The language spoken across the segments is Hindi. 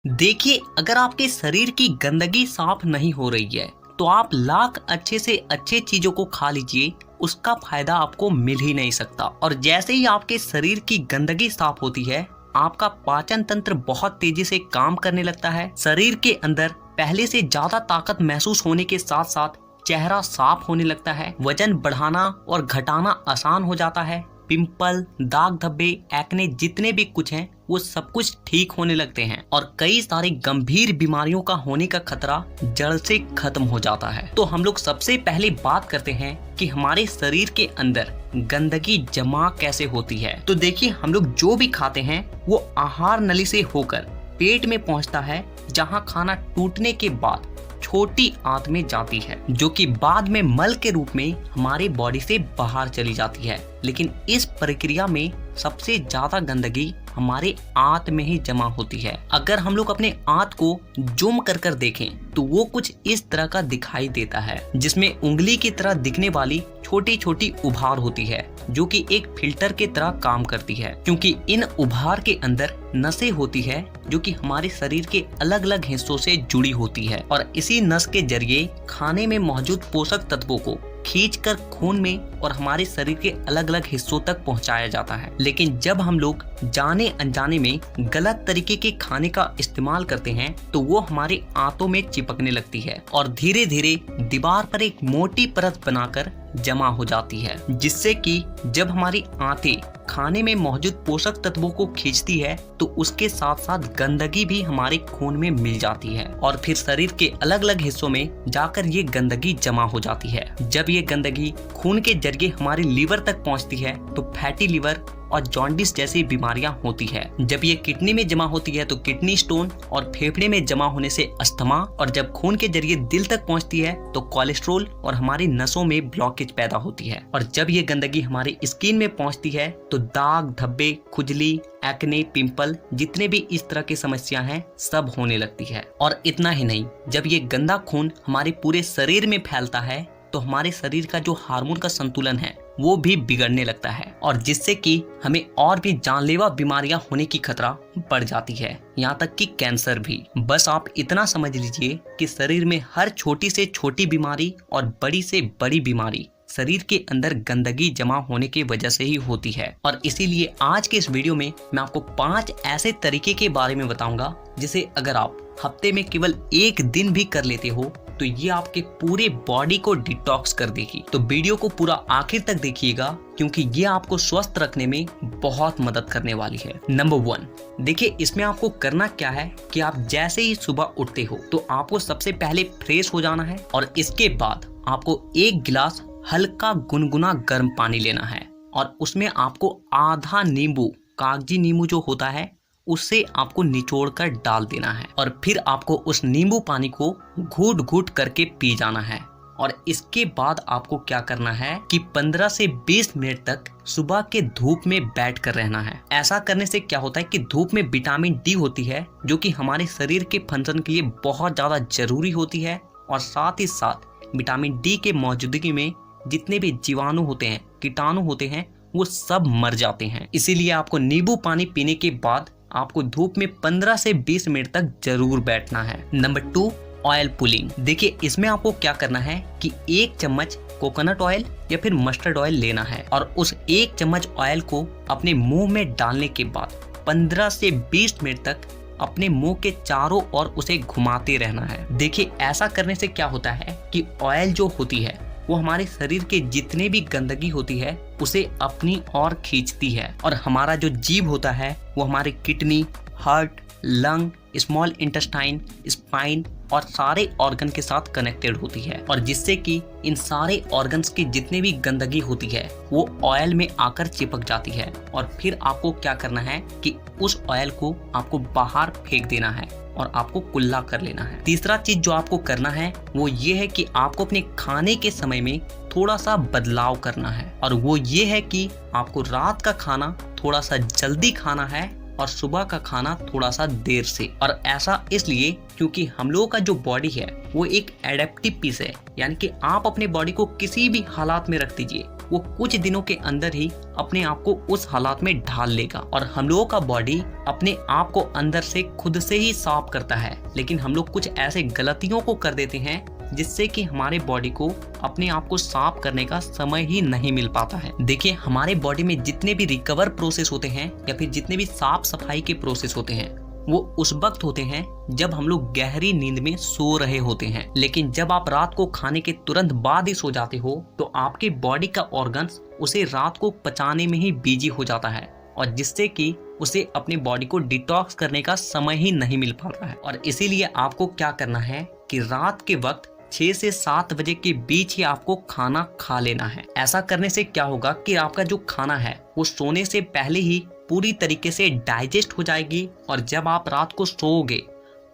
देखिए, अगर आपके शरीर की गंदगी साफ नहीं हो रही है तो आप लाख अच्छे से अच्छे चीजों को खा लीजिए, उसका फायदा आपको मिल ही नहीं सकता। और जैसे ही आपके शरीर की गंदगी साफ होती है, आपका पाचन तंत्र बहुत तेजी से काम करने लगता है। शरीर के अंदर पहले से ज्यादा ताकत महसूस होने के साथ साथ चेहरा साफ होने लगता है। वजन बढ़ाना और घटाना आसान हो जाता है। पिंपल, दाग धब्बे, एक्ने जितने भी कुछ हैं वो सब कुछ ठीक होने लगते हैं और कई सारी गंभीर बीमारियों का होने का खतरा जड़ से खत्म हो जाता है। तो हम लोग सबसे पहले बात करते हैं कि हमारे शरीर के अंदर गंदगी जमा कैसे होती है। तो देखिए, हम लोग जो भी खाते हैं वो आहार नली से होकर पेट में पहुंचता है, जहां खाना टूटने के बाद छोटी आंत में जाती है, जो कि बाद में मल के रूप में हमारे बॉडी से बाहर चली जाती है। लेकिन इस प्रक्रिया में सबसे ज्यादा गंदगी हमारे आंत में ही जमा होती है। अगर हम लोग अपने आंत को जूम कर कर देखें तो वो कुछ इस तरह का दिखाई देता है, जिसमें उंगली की तरह दिखने वाली छोटी छोटी उभार होती है, जो कि एक फिल्टर के तरह काम करती है, क्योंकि इन उभार के अंदर नसें होती है जो कि हमारे शरीर के अलग अलग हिस्सों से जुड़ी होती है और इसी नस के जरिए खाने में मौजूद पोषक तत्वों को खींचकर खून में और हमारे शरीर के अलग अलग हिस्सों तक पहुंचाया जाता है। लेकिन जब हम लोग जाने अनजाने में गलत तरीके के खाने का इस्तेमाल करते हैं तो वो हमारे आंतों में चिपकने लगती है और धीरे धीरे दीवार पर एक मोटी परत बनाकर जमा हो जाती है, जिससे कि जब हमारी आंतें खाने में मौजूद पोषक तत्वों को खींचती है तो उसके साथ साथ गंदगी भी हमारे खून में मिल जाती है और फिर शरीर के अलग अलग हिस्सों में जाकर ये गंदगी जमा हो जाती है। जब ये गंदगी खून के जरिए हमारे लीवर तक पहुंचती है तो फैटी लीवर और जॉन्डिस जैसी बीमारियां होती है। जब ये किडनी में जमा होती है तो किडनी स्टोन और फेफड़े में जमा होने से अस्थमा, और जब खून के जरिए दिल तक पहुंचती है तो कोलेस्ट्रोल और हमारी नसों में ब्लॉकेज पैदा होती है। और जब ये गंदगी हमारी स्किन में पहुंचती है तो दाग धब्बे, खुजली, एक्ने, पिंपल जितने भी इस तरह की समस्या हैं सब होने लगती है। और इतना ही नहीं, जब ये गंदा खून हमारे पूरे शरीर में फैलता है तो हमारे शरीर का जो हार्मोन का संतुलन है वो भी बिगड़ने लगता है और जिससे कि हमें और भी जानलेवा बीमारियां होने की खतरा बढ़ जाती है, यहाँ तक कि कैंसर भी। बस आप इतना समझ लीजिए कि शरीर में हर छोटी से छोटी बीमारी और बड़ी से बड़ी बीमारी शरीर के अंदर गंदगी जमा होने की वजह से ही होती है। और इसीलिए आज के इस वीडियो में मैं आपको 5 ऐसे तरीके के बारे में बताऊंगा जिसे अगर आप हफ्ते में केवल एक दिन भी कर लेते हो तो ये आपके पूरे बॉडी को डिटॉक्स कर देगी। तो वीडियो को पूरा आखिर तक देखिएगा क्योंकि ये आपको स्वस्थ रखने में बहुत मदद करने वाली है। नंबर 1, देखिए इसमें आपको करना क्या है कि आप जैसे ही सुबह उठते हो तो आपको सबसे पहले फ्रेश हो जाना है और इसके बाद आपको 1 गिलास हल्का गुनगुना गर्म पानी लेना है और उसमें आपको आधा नींबू, कागजी नींबू जो होता है, उससे आपको निचोड़ कर डाल देना है और फिर आपको उस नींबू पानी को घूट घूट करके पी जाना है। और इसके बाद आपको क्या करना है कि 15 से 20 मिनट तक सुबह के धूप में बैठ कर रहना है। ऐसा करने से क्या होता है कि धूप में विटामिन डी होती है जो कि हमारे शरीर के फंक्शन के लिए बहुत ज्यादा जरूरी होती है और साथ ही साथ विटामिन डी के मौजूदगी में जितने भी जीवाणु होते हैं, कीटाणु होते हैं, वो सब मर जाते हैं। इसीलिए आपको नींबू पानी पीने के बाद आपको धूप में 15 से 20 मिनट तक जरूर बैठना है। Number 2, oil pulling. देखिए इसमें आपको क्या करना है कि 1 चम्मच कोकोनट ऑयल या फिर मस्टर्ड ऑयल लेना है और उस 1 चम्मच ऑयल को अपने मुंह में डालने के बाद 15 से 20 मिनट तक अपने मुंह के चारों ओर उसे घुमाते रहना है। देखिए ऐसा करने से क्या होता है कि ऑयल जो होती है वो हमारे शरीर के जितने भी गंदगी होती है उसे अपनी ओर खींचती है और हमारा जो जीभ होता है वो हमारे kidney, heart, lung, small intestine, spine और सारे ऑर्गन के साथ कनेक्टेड होती है और जिससे कि इन सारे ऑर्गन्स की जितने भी गंदगी होती है वो ऑयल में आकर चिपक जाती है और फिर आपको क्या करना है कि उस ऑयल को आपको बाहर फेंक देना है और आपको कुल्ला कर लेना है। तीसरा चीज जो आपको करना है वो ये है कि आपको अपने खाने के समय में थोड़ा सा बदलाव करना है और वो ये है कि आपको रात का खाना थोड़ा सा जल्दी खाना है और सुबह का खाना थोड़ा सा देर से। और ऐसा इसलिए क्योंकि हम लोगों का जो बॉडी है वो एक एडेप्टिव पीस है, यानी कि आप अपने बॉडी को किसी भी हालात में रख दीजिए, वो कुछ दिनों के अंदर ही अपने आप को उस हालात में ढाल लेगा। और हम लोगों का बॉडी अपने आप को अंदर से खुद से ही साफ करता है, लेकिन हम लोग कुछ ऐसे गलतियों को कर देते हैं जिससे कि हमारे बॉडी को अपने आप को साफ करने का समय ही नहीं मिल पाता है। देखिए, हमारे बॉडी में जितने भी रिकवर प्रोसेस होते हैं या फिर जितने भी साफ सफाई के प्रोसेस होते हैं वो उस वक्त होते हैं जब हम लोग गहरी नींद में सो रहे होते हैं। लेकिन जब आप रात को खाने के तुरंत बाद ही सो जाते हो तो आपके बॉडी का ऑर्गन्स उसे रात को पचाने में ही बिजी हो जाता है, और जिससे कि उसे अपने बॉडी को डिटॉक्स करने का समय ही नहीं मिल पाता है। और इसीलिए आपको क्या करना है कि रात के वक्त 6 से 7 बजे के बीच ही आपको खाना खा लेना है। ऐसा करने से क्या होगा कि आपका जो खाना है वो सोने से पहले ही पूरी तरीके से डाइजेस्ट हो जाएगी, और जब आप रात को सोओगे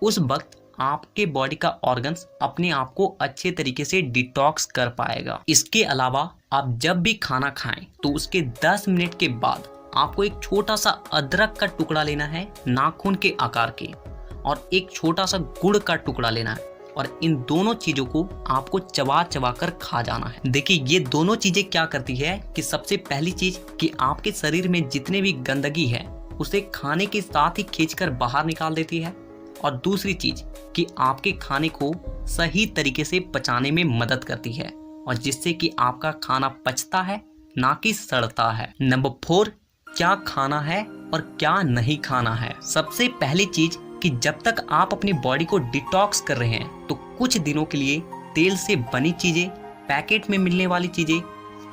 उस वक्त आपके बॉडी का ऑर्गन्स अपने आप को अच्छे तरीके से डिटॉक्स कर पाएगा। इसके अलावा आप जब भी खाना खाएं तो उसके 10 मिनट के बाद आपको एक छोटा सा अदरक का टुकड़ा लेना है नाखून के आकार के, और एक छोटा सा गुड़ का टुकड़ा लेना है, और इन दोनों चीजों को आपको चबा चबा कर खा जाना है। देखिए, ये दोनों चीजें क्या करती है कि सबसे पहली चीज कि आपके शरीर में जितने भी गंदगी है उसे खाने के साथ ही खींचकर बाहर निकाल देती है, और दूसरी चीज कि आपके खाने को सही तरीके से पचाने में मदद करती है, और जिससे कि आपका खाना पचता है ना कि सड़ता है। नंबर 4, क्या खाना है और क्या नहीं खाना है। सबसे पहली चीज कि जब तक आप अपनी बॉडी को डिटॉक्स कर रहे हैं तो कुछ दिनों के लिए तेल से बनी चीजें, पैकेट में मिलने वाली चीजें,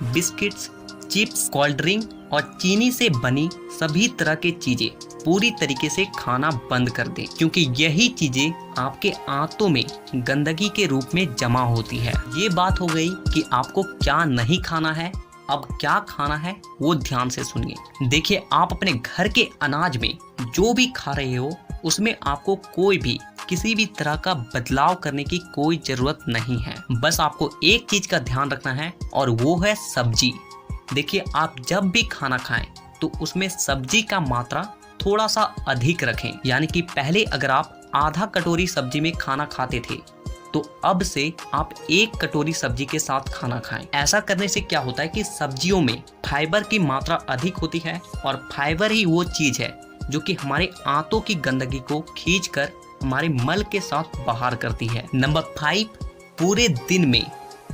बिस्किट्स, चिप्स, कोल्ड ड्रिंक और चीनी से बनी सभी तरह की चीजें पूरी तरीके से खाना बंद कर दें, क्योंकि यही चीजें आपके आंतों में गंदगी के रूप में जमा होती है। ये बात हो गई कि आपको क्या नहीं खाना है। अब क्या खाना है वो ध्यान से सुनिए। देखिए, आप अपने घर के अनाज में जो भी खा रहे हो उसमें आपको कोई भी किसी भी तरह का बदलाव करने की कोई जरूरत नहीं है। बस आपको एक चीज का ध्यान रखना है और वो है सब्जी। देखिए, आप जब भी खाना खाएं तो उसमें सब्जी का मात्रा थोड़ा सा अधिक रखें, यानी कि पहले अगर आप आधा कटोरी सब्जी में खाना खाते थे तो अब से आप 1 कटोरी सब्जी के साथ खाना खाएं। ऐसा करने से क्या होता है कि सब्जियों में फाइबर की मात्रा अधिक होती है, और फाइबर ही वो चीज है जो कि हमारे आंतों की गंदगी को खींचकर हमारे मल के साथ बाहर करती है। नंबर 5, पूरे दिन में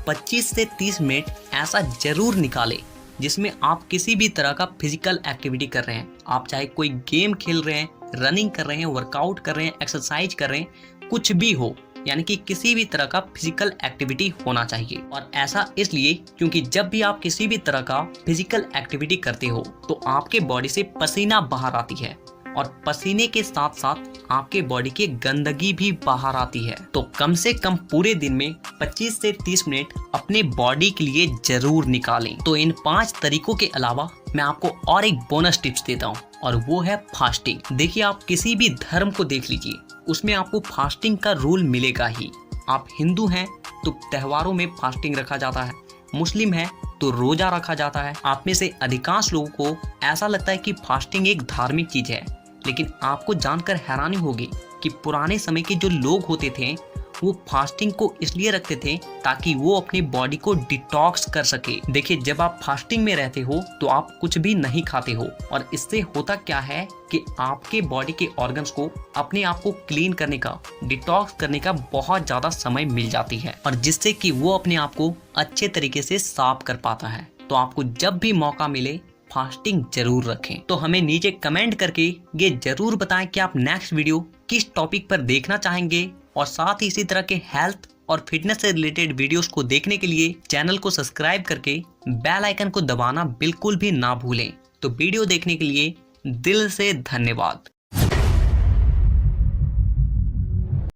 25 से 30 मिनट ऐसा जरूर निकालें जिसमें आप किसी भी तरह का फिजिकल एक्टिविटी कर रहे हैं। आप चाहे कोई गेम खेल रहे हैं, रनिंग कर रहे हैं, वर्कआउट कर रहे हैं, एक्सरसाइज कर रहे हैं, कुछ भी हो, यानी कि किसी भी तरह का फिजिकल एक्टिविटी होना चाहिए। और ऐसा इसलिए क्योंकि जब भी आप किसी भी तरह का फिजिकल एक्टिविटी करते हो तो आपके बॉडी से पसीना बाहर आती है, और पसीने के साथ साथ आपके बॉडी की गंदगी भी बाहर आती है। तो कम से कम पूरे दिन में 25 से 30 मिनट अपने बॉडी के लिए जरूर निकालें। तो इन 5 तरीकों के अलावा मैं आपको और एक बोनस टिप्स देता हूँ, और वो है फास्टिंग। देखिए, आप किसी भी धर्म को देख लीजिए, उसमें आपको फास्टिंग का रूल मिलेगा ही। आप हिंदू हैं तो त्योहारों में फास्टिंग रखा जाता है, मुस्लिम है तो रोजा रखा जाता है। आप में से अधिकांश लोगों को ऐसा लगता है कि फास्टिंग एक धार्मिक चीज है, लेकिन आपको जानकर हैरानी होगी कि पुराने समय के जो लोग होते थे वो फास्टिंग को इसलिए रखते थे ताकि वो अपनी बॉडी को डिटॉक्स कर सके। देखिए, जब आप फास्टिंग में रहते हो तो आप कुछ भी नहीं खाते हो, और इससे होता क्या है कि आपके बॉडी के ऑर्गन्स को अपने आप को क्लीन करने का, डिटॉक्स करने का बहुत ज्यादा समय मिल जाती है, और जिससे कि वो अपने आप को अच्छे तरीके से साफ कर पाता है। तो आपको जब भी मौका मिले फास्टिंग जरूर रखें। तो हमें नीचे कमेंट करके ये जरूर बताएं कि आप नेक्स्ट वीडियो किस टॉपिक पर देखना चाहेंगे, और साथ ही इसी तरह के हेल्थ और फिटनेस से रिलेटेड वीडियोस को देखने के लिए चैनल को सब्सक्राइब करके बेल आइकन को दबाना बिल्कुल भी ना भूलें। तो वीडियो देखने के लिए दिल से धन्यवाद।